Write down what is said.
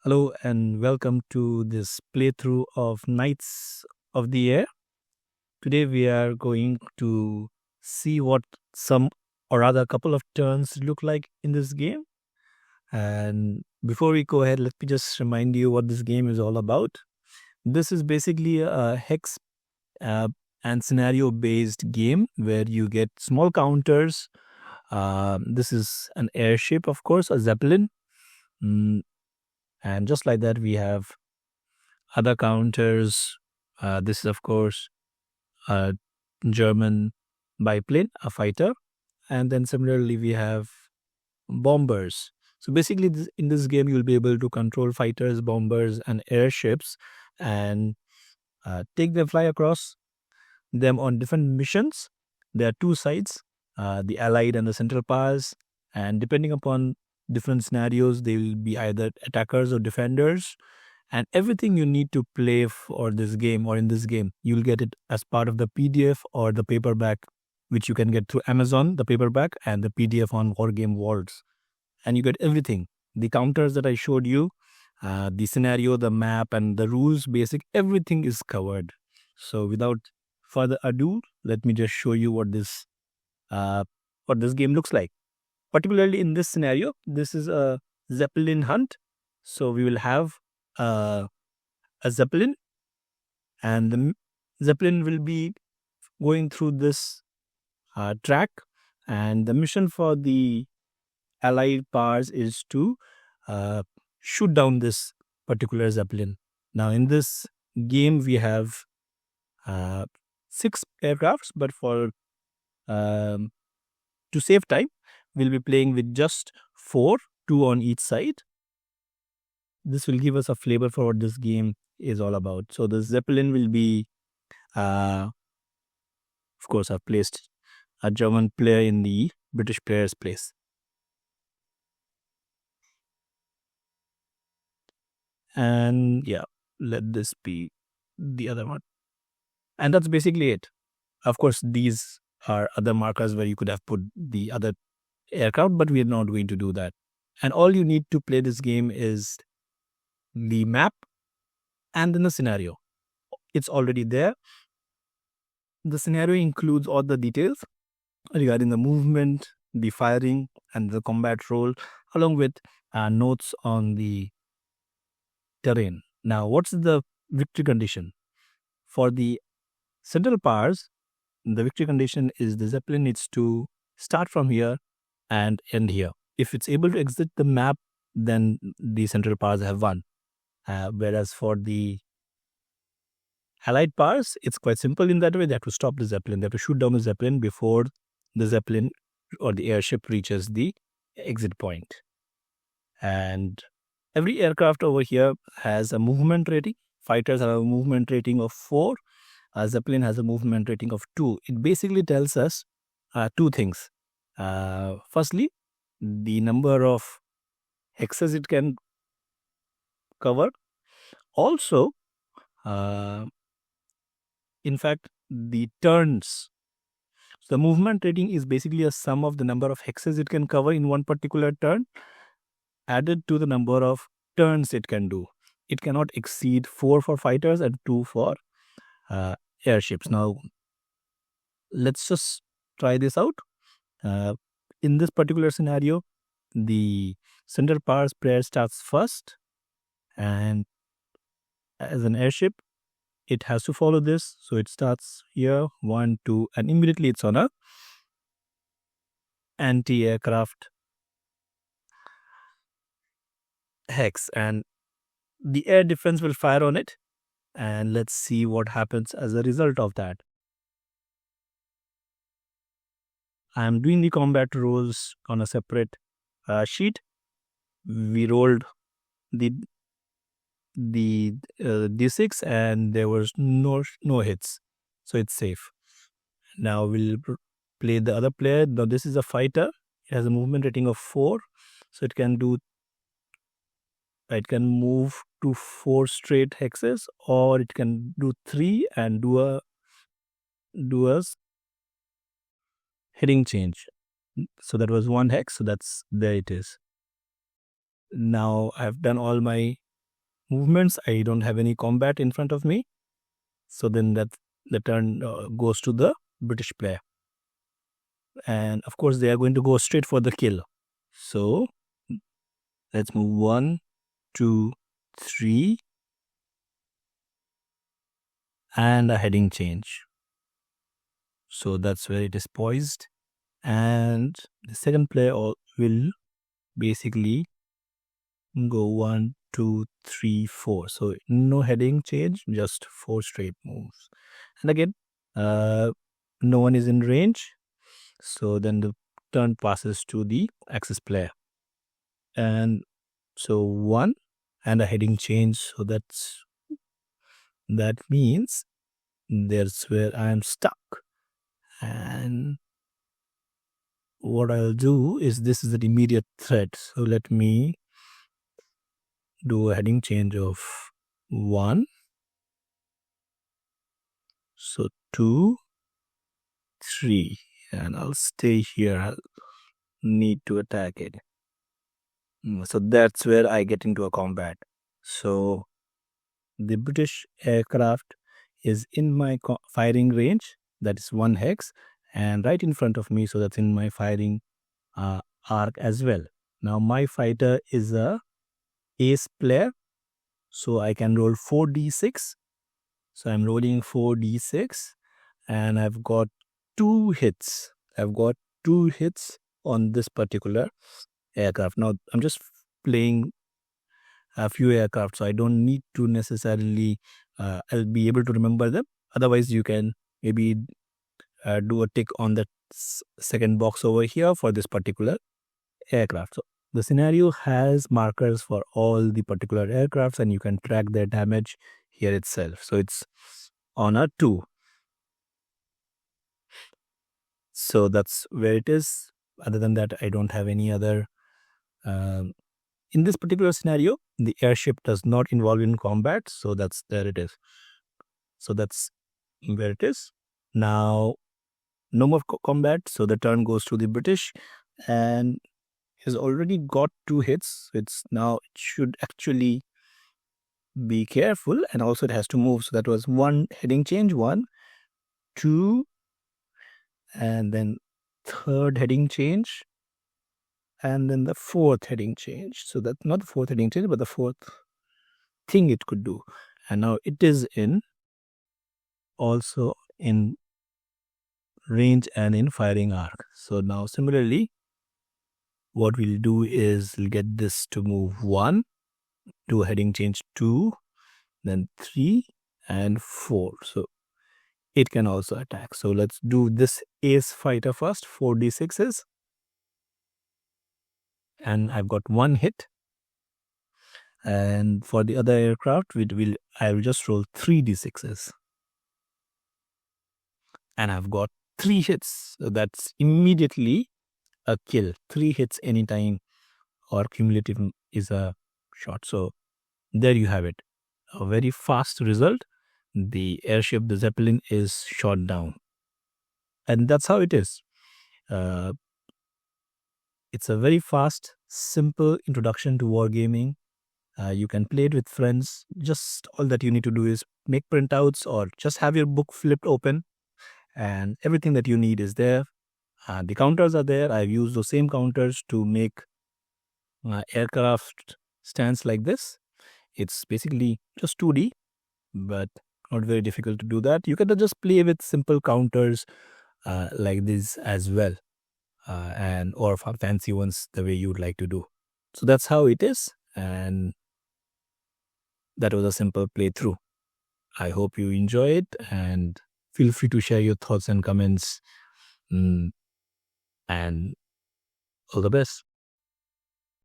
Hello and welcome to this playthrough of Knights of the Air. Today we are going to see what some or rather a couple of turns look like in this game. And before we go ahead, let me just remind you what this game is all about. This is basically a hex uh, and scenario based game where you get small counters. This is an airship, of course, a Zeppelin. And just like that, we have other counters. This is, of course, a German biplane, a fighter. And then similarly, we have bombers. So basically, in this game, you'll be able to control fighters, bombers, and airships and take them, fly across them on different missions. There are two sides, the Allied and the Central Powers. And depending upon different scenarios, they will be either attackers or defenders. And everything you need to play for this game or in this game, you'll get it as part of the PDF or the paperback, which you can get through Amazon, the paperback, and the PDF on Wargame Worlds. And you get everything. The counters that I showed you, the scenario, the map, and the rules, basic, everything is covered. So without further ado, let me just show you what this game looks like. Particularly in this scenario, this is a Zeppelin hunt. So we will have a Zeppelin, and the Zeppelin will be going through this track, and the mission for the Allied powers is to shoot down this particular Zeppelin. Now in this game we have 6 aircrafts, but for to save time, we'll be playing with just 4, 2 on each side. This will give us a flavor for what this game is all about. So the Zeppelin will be, of course, I've placed a German player in the British player's place. And yeah, let this be the other one. And that's basically it. Of course, these are other markers where you could have put the other aircraft, but we are not going to do that. And all you need to play this game is the map and then the scenario. It's already there. The scenario includes all the details regarding the movement, the firing, and the combat role, along with notes on the terrain. Now, what's the victory condition? For the Central Powers, the victory condition is the Zeppelin needs to start from here and end here. If it's able to exit the map, then the Central Powers have won. Whereas for the Allied powers, it's quite simple in that way. They have to stop the Zeppelin. They have to shoot down the Zeppelin before the Zeppelin or the airship reaches the exit point. And every aircraft over here has a movement rating. Fighters have a movement rating of 4. Zeppelin has a movement rating of 2. It basically tells us 2 things. Firstly, the number of hexes it can cover. Also, in fact, the turns. So the movement rating is basically a sum of the number of hexes it can cover in one particular turn added to the number of turns it can do. It cannot exceed 4 for fighters and 2 for airships. Now, let's just try this out. In this particular scenario, the Central Powers player starts first, and as an airship, it has to follow this. So it starts here, 1, 2, and immediately it's on a anti-aircraft hex, and the air defense will fire on it. And let's see what happens as a result of that. I'm doing the combat rolls on a separate sheet. We rolled the d6 and there was no hits, so it's safe. Now we'll play the other player. Now this is a fighter. It has a movement rating of 4, so it can move to 4 straight hexes, or it can do 3 and do a heading change. So that was 1 hex, so there it is. Now I've done all my movements. I don't have any combat in front of me. So then that the turn goes to the British player. And of course, they are going to go straight for the kill. So let's move 1, 2, 3. And a heading change. So that's where it is poised. And the second player will basically go 1, 2, 3, 4. So no heading change, just 4 straight moves. And again, no one is in range. So then the turn passes to the axis player. And so 1 and a heading change. So that means there's where I am stuck. And what I'll do is, this is an immediate threat. So let me do a heading change of 1. So 2, 3. And I'll stay here. I'll need to attack it. So that's where I get into a combat. So the British aircraft is in my firing range. That is 1 hex. And right in front of me. So that's in my firing arc as well. Now my fighter is a ace player. So I can roll 4d6. So I'm rolling 4d6. And I've got 2 hits. I've got 2 hits on this particular aircraft. Now I'm just playing a few aircraft, so I don't need to necessarily I'll be able to remember them. Otherwise you can maybe do a tick on that second box over here for this particular aircraft. So the scenario has markers for all the particular aircrafts, and you can track their damage here itself. So it's on a 2. So that's where it is. Other than that, I don't have any other. In this particular scenario, the airship does not involve in combat. So there it is. So that's where it is. Now, no more combat. So the turn goes to the British, and has already got 2 hits. It should actually be careful, and also it has to move. So that was 1 heading change, 1, 2, and then 3rd heading change, and then the 4th heading change. So that's not the 4th heading change, but the 4th thing it could do. And now it is also in range and in firing arc. So now similarly, what we'll do is we'll get this to move 1, do a heading change 2, then 3 and 4. So it can also attack. So let's do this ace fighter first, 4d6s. And I've got 1 hit. And for the other aircraft, I will just roll 3d6s. And I've got 3 hits. So that's immediately a kill. 3 hits anytime, or cumulative is a shot. So there you have it. A very fast result. The airship, the Zeppelin, is shot down. And that's how it is. It's a very fast, simple introduction to wargaming. You can play it with friends. Just all that you need to do is make printouts, or just have your book flipped open, and everything that you need is there. The counters are there. I've used those same counters to make aircraft stands like this. It's basically just 2D, but not very difficult to do that. You can just play with simple counters like this as well, or fancy ones the way you'd like to do. So that's how it is, and that was a simple playthrough. I hope you enjoy it, and feel free to share your thoughts and comments, and all the best.